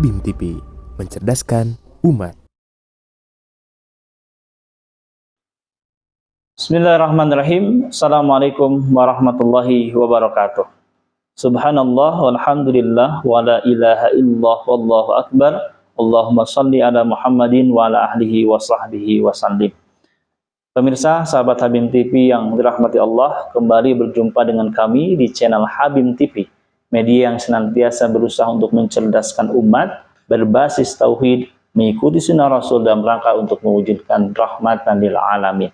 Habim TV, mencerdaskan umat. Bismillahirrahmanirrahim. Assalamualaikum warahmatullahi wabarakatuh. Subhanallah walhamdulillah wa la ilaha illallah wallahu akbar. Allahumma salli ala Muhammadin wa ala ahlihi wa sahbihi wa sallim. Pemirsa, sahabat Habim TV yang dirahmati Allah, kembali berjumpa dengan kami di channel Habim TV, media yang senantiasa berusaha untuk mencerdaskan umat, berbasis tauhid, mengikuti sunnah Rasul dalam rangka untuk mewujudkan rahmatan lil alamin.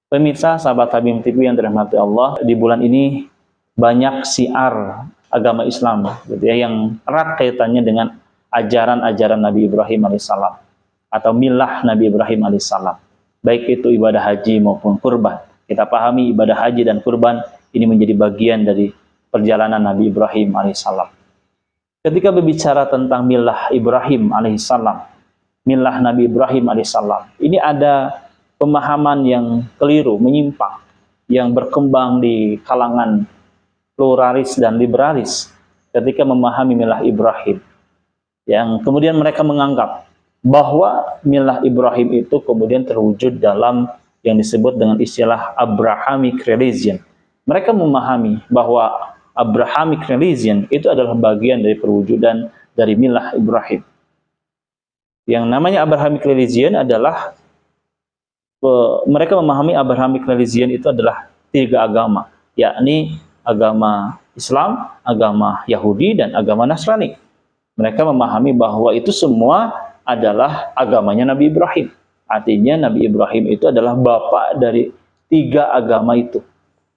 Pemirsa, sahabat Habim TV yang dirahmati Allah, di bulan ini banyak syiar agama Islam gitu ya, yang erat kaitannya dengan ajaran-ajaran Nabi Ibrahim alaihissalam atau milah Nabi Ibrahim alaihissalam, baik itu ibadah haji maupun kurban. Kita pahami ibadah haji dan kurban ini menjadi bagian dari perjalanan Nabi Ibrahim alaihissalam. Ketika berbicara tentang milah Ibrahim alaihissalam, milah Nabi Ibrahim alaihissalam, ini ada pemahaman yang keliru, menyimpang, yang berkembang di kalangan pluralis dan liberalis ketika memahami milah Ibrahim, yang kemudian mereka menganggap bahwa milah Ibrahim itu kemudian terwujud dalam yang disebut dengan istilah Abrahamic religion. Mereka memahami bahwa Abrahamic religion itu adalah bagian dari perwujudan dari milah Ibrahim. Yang namanya Abrahamic religion adalah, mereka memahami Abrahamic religion itu adalah 3 agama, yakni agama Islam, agama Yahudi, dan agama Nasrani. Mereka memahami bahwa itu semua adalah agamanya Nabi Ibrahim. Artinya Nabi Ibrahim itu adalah bapak dari 3 agama itu.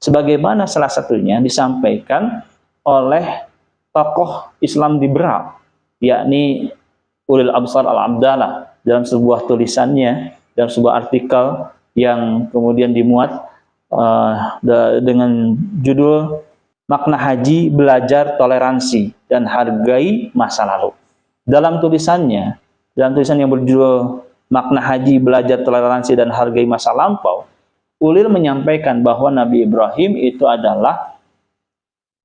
Sebagaimana salah satunya disampaikan oleh tokoh Islam liberal, yakni Ulil Absar Al-Abdallah, dalam sebuah tulisannya, dalam sebuah artikel yang kemudian dimuat dengan judul Makna Haji, Belajar Toleransi dan Hargai Masa Lalu. Dalam tulisan yang berjudul Makna Haji, Belajar Toleransi dan Hargai Masa Lampau, Ulil menyampaikan bahwa Nabi Ibrahim itu adalah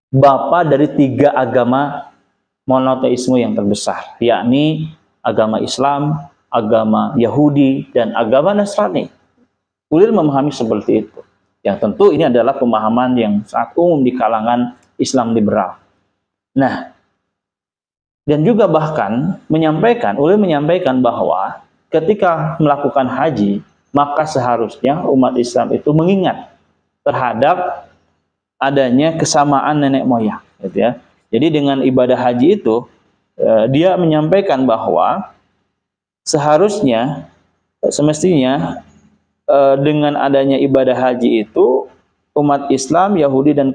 bapa dari 3 agama monoteisme yang terbesar, yakni agama Islam, agama Yahudi, dan agama Nasrani. Ulil memahami seperti itu. Yang tentu ini adalah pemahaman yang sangat umum di kalangan Islam liberal. Nah, dan juga bahkan Ulil menyampaikan bahwa ketika melakukan haji, maka seharusnya umat Islam itu mengingat terhadap adanya kesamaan nenek moyang, gitu ya. Jadi dengan ibadah haji itu, dia menyampaikan bahwa semestinya dengan adanya ibadah haji itu, umat Islam, Yahudi, dan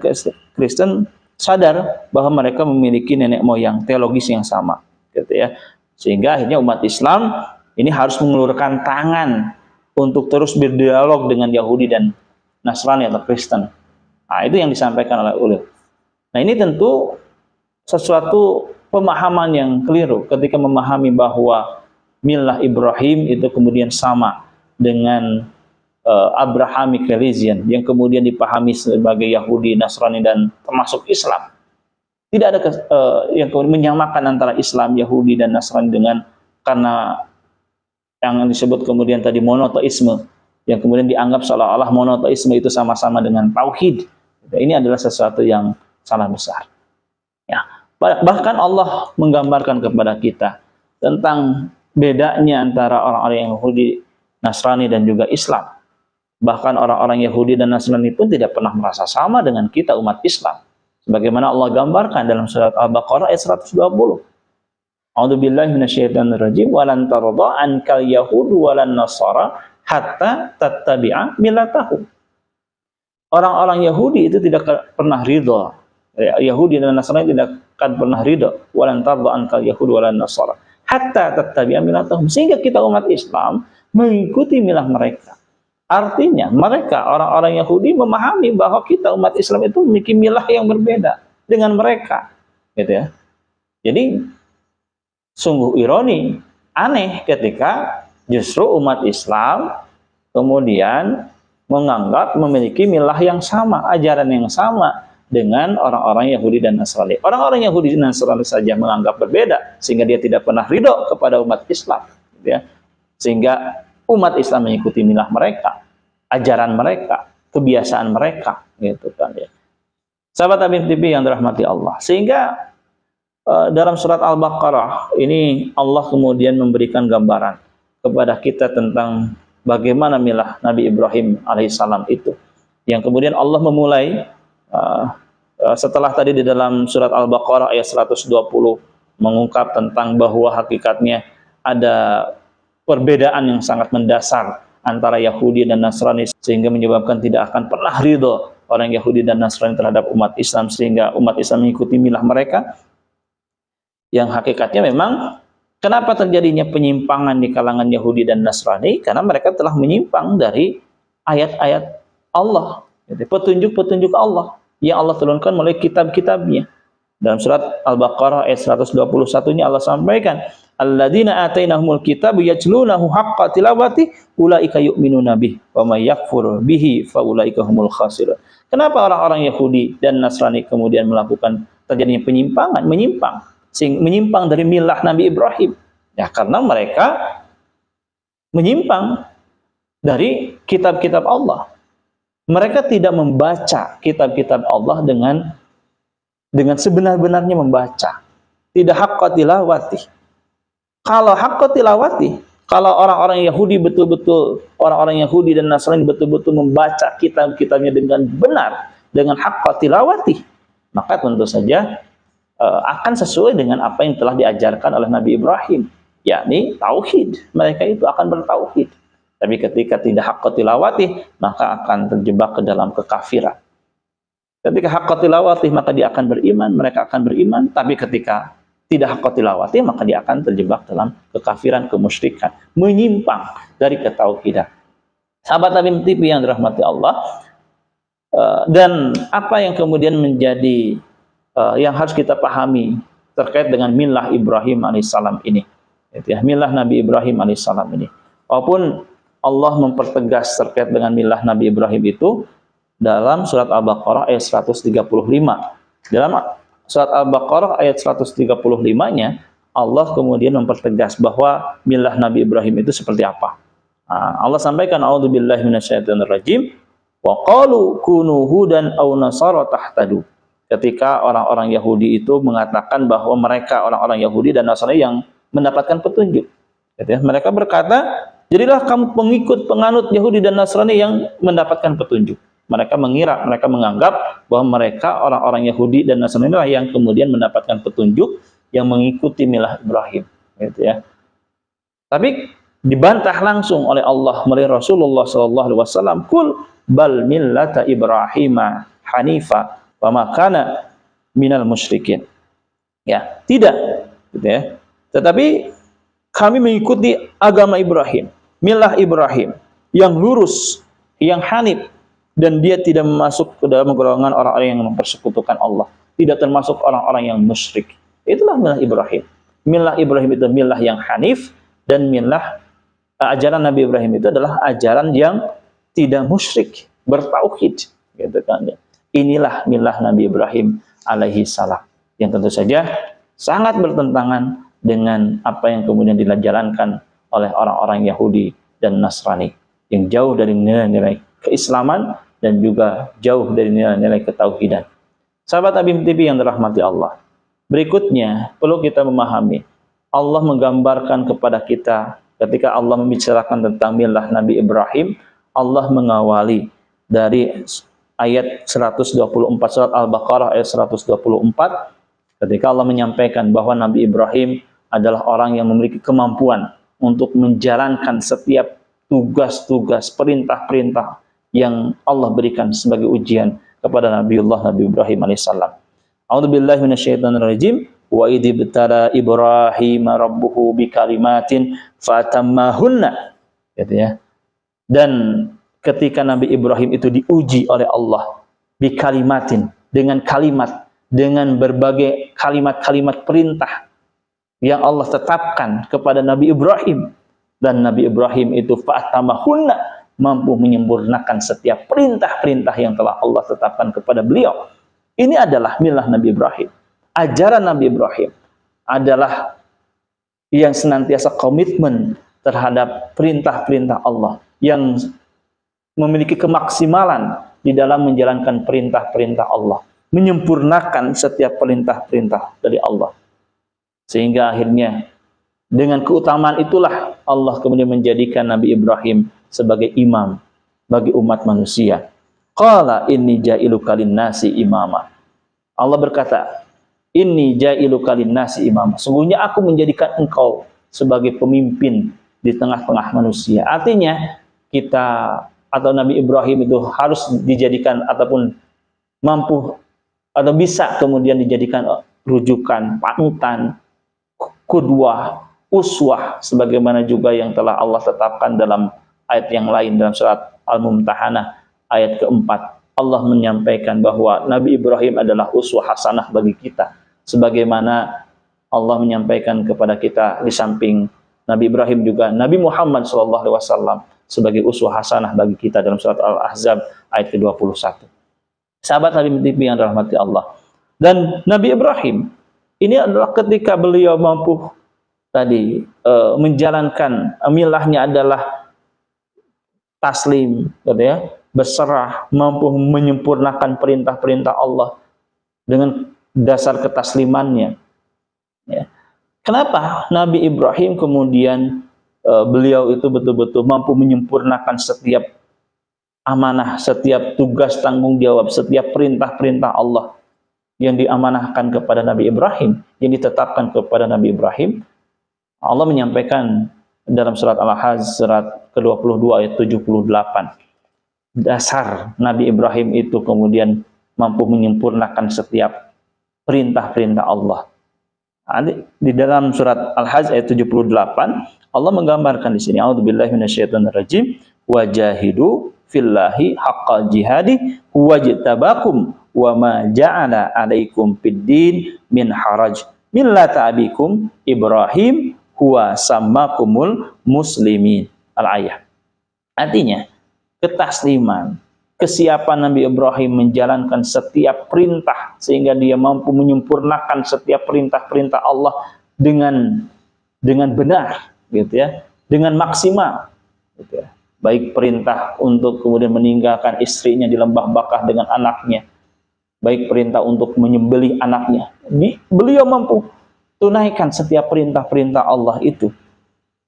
Kristen sadar bahwa mereka memiliki nenek moyang teologis yang sama, gitu ya. Sehingga akhirnya umat Islam ini harus mengulurkan tangan untuk terus berdialog dengan Yahudi dan Nasrani atau Kristen. Nah, itu yang disampaikan oleh Ulil. Nah, ini tentu sesuatu pemahaman yang keliru ketika memahami bahwa milah Ibrahim itu kemudian sama dengan Abrahamic religion yang kemudian dipahami sebagai Yahudi, Nasrani, dan termasuk Islam. Tidak ada yang menyamakan antara Islam, Yahudi, dan Nasrani karena yang disebut kemudian tadi monoteisme, yang kemudian dianggap seolah-olah monoteisme itu sama-sama dengan tauhid. Ini adalah sesuatu yang salah besar. Ya, bahkan Allah menggambarkan kepada kita tentang bedanya antara orang-orang Yahudi, Nasrani, dan juga Islam. Bahkan orang-orang Yahudi dan Nasrani pun tidak pernah merasa sama dengan kita umat Islam. Sebagaimana Allah gambarkan dalam surat Al-Baqarah ayat 120. A'udzubillahi minasyaitonirrajim, wa lan tarda ankal yahudu wa lan nasara hatta tattabi'a millatahum. Orang-orang Yahudi itu tidak pernah ridha. Yahudi dan Nasrani tidak akan pernah ridha. Wa lan tarda ankal yahudu wa lan nasara hatta tattabi'a millatahum. Sehingga kita umat Islam mengikuti milah mereka. Artinya mereka, orang-orang Yahudi, memahami bahwa kita umat Islam itu memiliki milah yang berbeda dengan mereka, gitu ya. Jadi sungguh ironi, aneh ketika justru umat Islam kemudian menganggap memiliki milah yang sama, ajaran yang sama dengan orang-orang Yahudi dan Nasrani. Orang-orang Yahudi dan Nasrani saja menganggap berbeda, sehingga dia tidak pernah ridho kepada umat Islam, gitu ya. Sehingga umat Islam mengikuti milah mereka, ajaran mereka, kebiasaan mereka, gitu kan ya. Sahabat Habib TV yang dirahmati Allah. Sehingga dalam surat Al-Baqarah ini Allah kemudian memberikan gambaran kepada kita tentang bagaimana milah Nabi Ibrahim alaihissalam itu. Yang kemudian Allah memulai setelah tadi di dalam surat Al-Baqarah ayat 120 mengungkap tentang bahwa hakikatnya ada perbedaan yang sangat mendasar antara Yahudi dan Nasrani, sehingga menyebabkan tidak akan pernah ridho orang Yahudi dan Nasrani terhadap umat Islam, sehingga umat Islam mengikuti milah mereka. Yang hakikatnya memang kenapa terjadinya penyimpangan di kalangan Yahudi dan Nasrani? Karena mereka telah menyimpang dari ayat-ayat Allah, petunjuk-petunjuk Allah yang Allah turunkan melalui kitab-kitabnya. Dalam surat Al-Baqarah ayat 121 ini Allah sampaikan, alladzina atainahumul kitab yatlunahu haqqa tilawati ulaika yu'minuna bih wa may yakfur bihi fa ulaika humul khasirun. Kenapa orang-orang Yahudi dan Nasrani kemudian melakukan terjadinya penyimpangan, menyimpang dari milah Nabi Ibrahim? Ya, karena mereka menyimpang dari kitab-kitab Allah. Mereka tidak membaca kitab-kitab Allah dengan sebenar-benarnya membaca. Tidak haqqa tilawati. Kalau haqqa tilawati, kalau orang-orang Yahudi betul-betul, orang-orang Yahudi dan Nasrani betul-betul membaca kitab-kitabnya dengan benar, dengan haqqa tilawati, maka tentu saja akan sesuai dengan apa yang telah diajarkan oleh Nabi Ibrahim, yakni tauhid. Mereka itu akan bertauhid. Tapi ketika tidak haqqa tilawati, maka akan terjebak ke dalam kekafiran. Ketika haqqa tilawati, maka dia akan beriman, mereka akan beriman. Tapi ketika tidak haqqa tilawati, maka dia akan terjebak dalam kekafiran, kemusyrikan, menyimpang dari ketauhidan. Sahabat Habib TV yang dirahmati Allah, dan apa yang kemudian menjadi yang harus kita pahami terkait dengan milah Ibrahim alaihissalam ini, milah Nabi Ibrahim alaihissalam ini. Walaupun Allah mempertegas terkait dengan milah Nabi Ibrahim itu dalam surat Al-Baqarah ayat 135. Dalam surat Al-Baqarah ayat 135-nya Allah kemudian mempertegas bahwa milah Nabi Ibrahim itu seperti apa. Allah sampaikan, a'udzubillahi minasyaitonirrajim, wa qalu kunu hudan aw nasara tahtadu. Ketika orang-orang Yahudi itu mengatakan bahwa mereka orang-orang Yahudi dan Nasrani yang mendapatkan petunjuk. Mereka berkata, jadilah kamu pengikut penganut Yahudi dan Nasrani yang mendapatkan petunjuk. Mereka mengira, mereka menganggap bahwa mereka orang-orang Yahudi dan Nasrani lah yang kemudian mendapatkan petunjuk yang mengikuti milah Ibrahim. Tapi dibantah langsung oleh Allah melalui Rasulullah SAW. Kul bal millata Ibrahima hanifa wa ma kana minal musyrikin. Ya, tidak, Tetapi kami mengikuti agama Ibrahim, milah Ibrahim yang lurus, yang hanif, dan dia tidak masuk ke dalam golongan orang-orang yang mempersekutukan Allah, tidak termasuk orang-orang yang musyrik. Itulah milah Ibrahim. Milah Ibrahim itu milah yang hanif, dan milah ajaran Nabi Ibrahim itu adalah ajaran yang tidak musyrik, bertauhid, Inilah milah Nabi Ibrahim alaihi salam, yang tentu saja sangat bertentangan dengan apa yang kemudian dijalankan oleh orang-orang Yahudi dan Nasrani, yang jauh dari nilai-nilai keislaman dan juga jauh dari nilai-nilai ketauhidan. Sahabat Habib TV yang dirahmati Allah, berikutnya perlu kita memahami, Allah menggambarkan kepada kita ketika Allah membicarakan tentang milah Nabi Ibrahim, Allah mengawali dari ayat 124 surat Al-Baqarah ayat 124, ketika Allah menyampaikan bahwa Nabi Ibrahim adalah orang yang memiliki kemampuan untuk menjalankan setiap tugas-tugas, perintah-perintah yang Allah berikan sebagai ujian kepada Nabi Ibrahim alaihissalam. A'udzubillahi minasyaitonirrajim. Wa idh ibtala Ibrahim rabbuhu bikalimatin fatammahunna. Dan ketika Nabi Ibrahim itu diuji oleh Allah bikalimatin, dengan kalimat, dengan berbagai kalimat-kalimat perintah yang Allah tetapkan kepada Nabi Ibrahim, dan Nabi Ibrahim itu mampu menyempurnakan setiap perintah-perintah yang telah Allah tetapkan kepada beliau. Ini adalah milah Nabi Ibrahim. Ajaran Nabi Ibrahim adalah yang senantiasa komitmen terhadap perintah-perintah Allah, yang memiliki kemaksimalan di dalam menjalankan perintah-perintah Allah, menyempurnakan setiap perintah-perintah dari Allah. Sehingga akhirnya dengan keutamaan itulah Allah kemudian menjadikan Nabi Ibrahim sebagai imam bagi umat manusia. Qala inni ja'iluka lin-nasi imama. Allah berkata, inni ja'iluka lin-nasi imama. Sungguhnya aku menjadikan engkau sebagai pemimpin di tengah-tengah manusia. Artinya kita atau Nabi Ibrahim itu harus dijadikan ataupun mampu atau bisa kemudian dijadikan rujukan, panutan, qudwah, uswah, sebagaimana juga yang telah Allah tetapkan dalam ayat yang lain dalam surat Al-Mumtahanah ayat keempat. Allah menyampaikan bahwa Nabi Ibrahim adalah uswah hasanah bagi kita, sebagaimana Allah menyampaikan kepada kita di samping Nabi Ibrahim juga Nabi Muhammad SAW sebagai uswah hasanah bagi kita dalam surat Al-Ahzab ayat ke-21. Sahabat Nabi TV yang dirahmati Allah. Dan Nabi Ibrahim ini adalah ketika beliau mampu tadi menjalankan milahnya adalah taslim, gitu ya, berserah, mampu menyempurnakan perintah-perintah Allah dengan dasar ketaslimannya. Ya. Kenapa Nabi Ibrahim kemudian beliau itu betul-betul mampu menyempurnakan setiap amanah, setiap tugas tanggung jawab, setiap perintah-perintah Allah yang diamanahkan kepada Nabi Ibrahim, yang ditetapkan kepada Nabi Ibrahim? Allah menyampaikan dalam surat Al-Hajj surat ke-22 ayat 78. Dasar Nabi Ibrahim itu kemudian mampu menyempurnakan setiap perintah-perintah Allah. Di dalam surat Al-Hajj ayat 78, Allah menggambarkan di sini, a'udzubillahi minasyaitonirrajim, wajahidu fillahi haqqa jihadi wajtabakum wa ma ja'ala 'alaikum fid-din min haraj millata abikum Ibrahim huwa sammakumul muslimin. Al-ayah. Artinya, ketasliman, kesiapan Nabi Ibrahim menjalankan setiap perintah sehingga dia mampu menyempurnakan setiap perintah-perintah Allah dengan benar, gitu ya, dengan maksimal, gitu ya. Baik perintah untuk kemudian meninggalkan istrinya di lembah Bakah dengan anaknya, baik perintah untuk menyembelih anaknya. Beliau mampu tunaikan setiap perintah-perintah Allah itu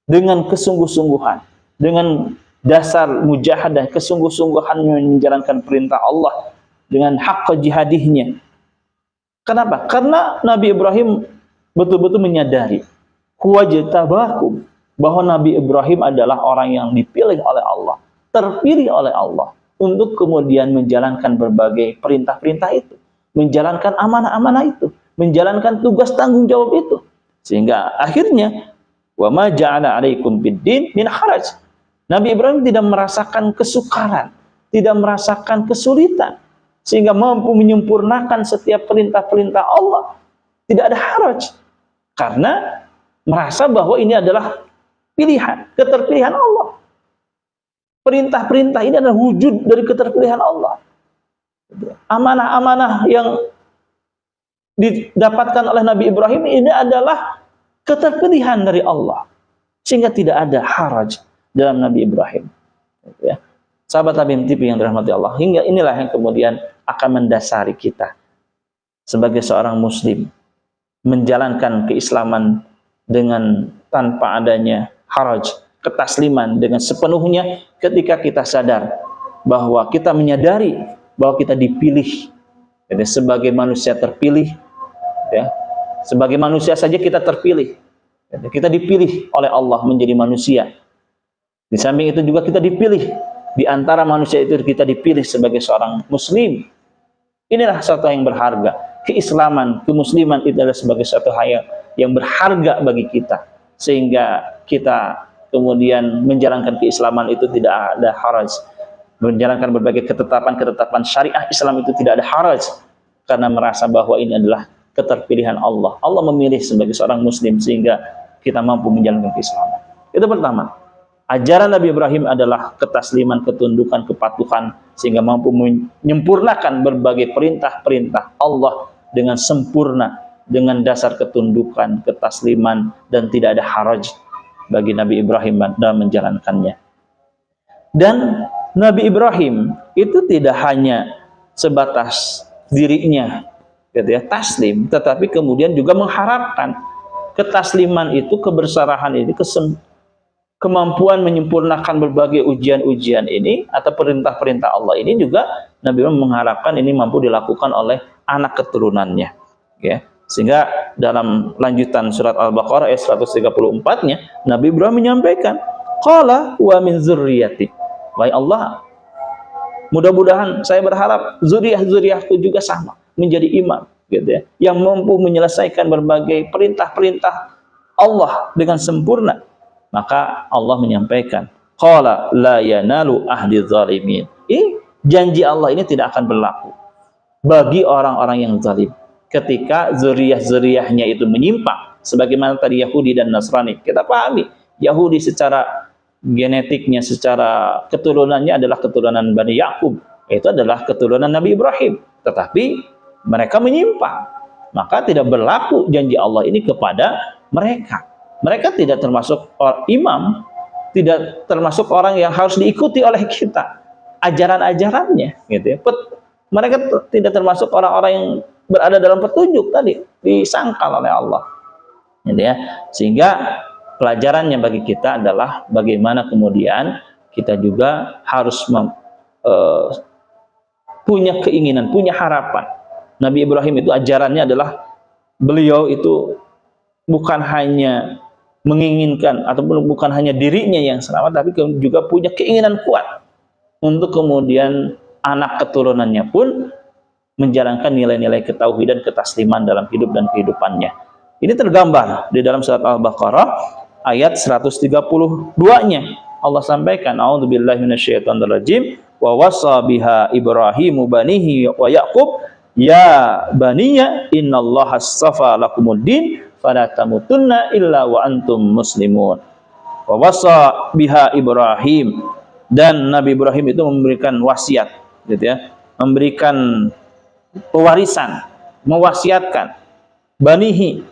dengan kesungguh-sungguhan, dengan dasar mujahadah, kesungguh-sungguhan menjalankan perintah Allah dengan hak jihadihnya. Kenapa? Karena Nabi Ibrahim betul-betul menyadari wajtabakum, bahwa Nabi Ibrahim adalah orang yang dipilih oleh Allah, terpilih oleh Allah untuk kemudian menjalankan berbagai perintah-perintah itu, menjalankan amanah-amanah itu, menjalankan tugas tanggung jawab itu. Sehingga akhirnya wa ma ja'ala 'alaikum bid-din min haraj. Nabi Ibrahim tidak merasakan kesukaran, tidak merasakan kesulitan, sehingga mampu menyempurnakan setiap perintah-perintah Allah. Tidak ada haraj, karena merasa bahwa ini adalah pilihan, keterpilihan Allah. Perintah-perintah ini adalah wujud dari keterpilihan Allah. Amanah-amanah yang didapatkan oleh Nabi Ibrahim ini adalah keterpilihan dari Allah, sehingga tidak ada haraj dalam Nabi Ibrahim. Ya. Sahabat Nabi TV yang dirahmati Allah, hingga inilah yang kemudian akan mendasari kita sebagai seorang muslim menjalankan keislaman dengan tanpa adanya haraj, ketasliman dengan sepenuhnya ketika kita sadar bahwa kita menyadari bahwa kita dipilih, jadi sebagai manusia terpilih, ya, sebagai manusia saja kita terpilih, jadi kita dipilih oleh Allah menjadi manusia. Di samping itu juga kita dipilih di antara manusia itu, kita dipilih sebagai seorang muslim. Inilah satu yang berharga. Keislaman, kemusliman itu adalah sebagai satu hal yang berharga bagi kita, sehingga kita kemudian menjalankan keislaman itu tidak ada haraj, menjalankan berbagai ketetapan syariah Islam itu tidak ada haraj, karena merasa bahwa ini adalah keterpilihan Allah. Allah memilih sebagai seorang muslim sehingga kita mampu menjalankan keislaman. Itu pertama. Ajaran Nabi Ibrahim adalah ketasliman, ketundukan, kepatuhan, sehingga mampu menyempurnakan berbagai perintah-perintah Allah dengan sempurna, dengan dasar ketundukan, ketasliman, dan tidak ada haraj bagi Nabi Ibrahim dalam menjalankannya. Dan Nabi Ibrahim itu tidak hanya sebatas dirinya gitu ya, taslim, tetapi kemudian juga mengharapkan ketasliman itu, keberserahan ini, kemampuan menyempurnakan berbagai ujian-ujian ini atau perintah-perintah Allah ini juga Nabi Ibrahim mengharapkan ini mampu dilakukan oleh anak keturunannya, ya. Sehingga dalam lanjutan surat Al-Baqarah ayat 134-nya Nabi Ibrahim menyampaikan, qala wa min dzurriyyati, wahai Allah, mudah-mudahan saya berharap zuriat-zuriatku juga sama menjadi imam, gitu ya, yang mampu menyelesaikan berbagai perintah-perintah Allah dengan sempurna. Maka Allah menyampaikan, qala la yanalu ahdi zalimin. Janji Allah ini tidak akan berlaku bagi orang-orang yang zalim ketika zuriyah-zuriyahnya itu menyimpang, sebagaimana tadi Yahudi dan Nasrani. Kita pahami Yahudi secara genetiknya, secara keturunannya adalah keturunan Bani Yakub, itu adalah keturunan Nabi Ibrahim, tetapi mereka menyimpang, maka tidak berlaku janji Allah ini kepada mereka. Mereka tidak termasuk imam, tidak termasuk orang yang harus diikuti oleh kita ajaran-ajarannya, gitu ya. Mereka tidak termasuk orang-orang yang berada dalam petunjuk tadi, disangkal oleh Allah, gitu ya. Sehingga pelajarannya bagi kita adalah bagaimana kemudian kita juga harus punya keinginan, punya harapan. Nabi Ibrahim itu ajarannya adalah beliau itu bukan hanya menginginkan ataupun bukan hanya dirinya yang selamat, tapi juga punya keinginan kuat untuk kemudian anak keturunannya pun menjalankan nilai-nilai ketauhidan, ketasliman dalam hidup dan kehidupannya. Ini tergambar di dalam surat Al-Baqarah ayat 132-nya. Allah sampaikan, a'udzubillahi minasyaitonirrajim, wa wassa biha Ibrahimu banihi wa Yaqub ya baniya innallaha astafa lakumuddin fala tamutunna illa wa antum muslimun. Wa wassa biha Ibrahim, dan Nabi Ibrahim itu memberikan wasiat, gitu ya, memberikan pewarisan, mewasiatkan banihi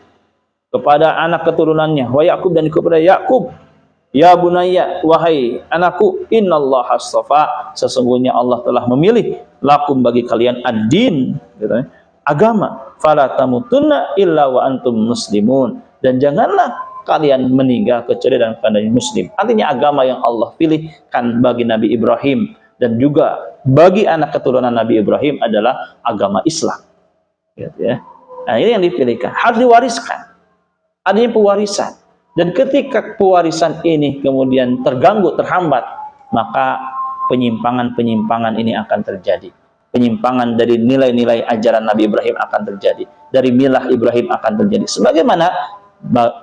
kepada anak keturunannya, wa Yaqub, dan kepada Yaqub, ya bunayya, wahai anakku, innallaha astafa, sesungguhnya Allah telah memilih lakum, bagi kalian, ad-din, gitu ya, agama, fala tamutunna illa wa antum muslimun, dan janganlah kalian meninggal kecuali dalam keadaan muslim. Artinya agama yang Allah pilihkan bagi Nabi Ibrahim dan juga bagi anak keturunan Nabi Ibrahim adalah agama Islam, gitu ya. Nah, ini yang dipilihkan, harus diwariskan, adanya pewarisan. Dan ketika pewarisan ini kemudian terganggu, terhambat, maka penyimpangan-penyimpangan ini akan terjadi. Penyimpangan dari nilai-nilai ajaran Nabi Ibrahim akan terjadi, dari milah Ibrahim akan terjadi, sebagaimana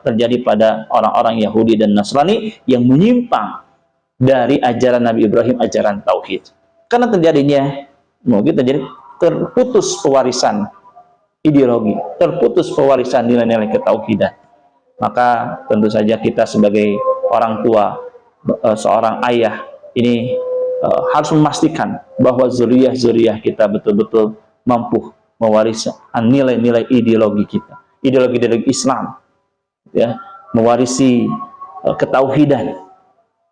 terjadi pada orang-orang Yahudi dan Nasrani yang menyimpang dari ajaran Nabi Ibrahim, ajaran tauhid. Karena terjadinya mungkin terjadi terputus pewarisan ideologi, terputus pewarisan nilai-nilai ketauhidan. Maka tentu saja kita sebagai orang tua, seorang ayah ini harus memastikan bahwa zuriyah-zuriyah kita betul-betul mampu mewarisi nilai-nilai ideologi kita, ideologi Islam, ya, mewarisi ketauhidan.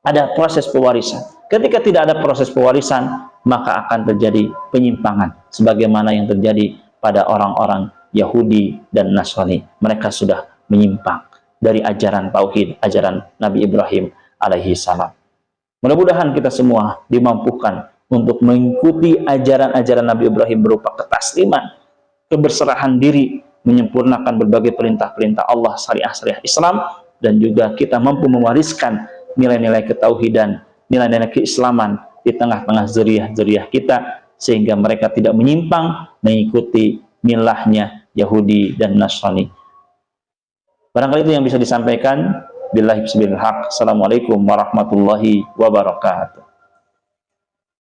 Ada proses pewarisan. Ketika tidak ada proses pewarisan, maka akan terjadi penyimpangan sebagaimana yang terjadi pada orang-orang Yahudi dan Nasrani. Mereka sudah menyimpang dari ajaran tauhid, ajaran Nabi Ibrahim alaihi salam. Mudah-mudahan kita semua dimampukan untuk mengikuti ajaran-ajaran Nabi Ibrahim berupa ketasliman, keberserahan diri, menyempurnakan berbagai perintah-perintah Allah, syariah-syariah Islam, dan juga kita mampu mewariskan nilai-nilai ketauhidan, nilai-nilai keislaman di tengah-tengah zuriyah-zuriyah kita, sehingga mereka tidak menyimpang mengikuti milahnya Yahudi dan Nasrani. Barangkali itu yang bisa disampaikan. Billahi bismillahirrahmanirrahim. Assalamualaikum warahmatullahi wabarakatuh.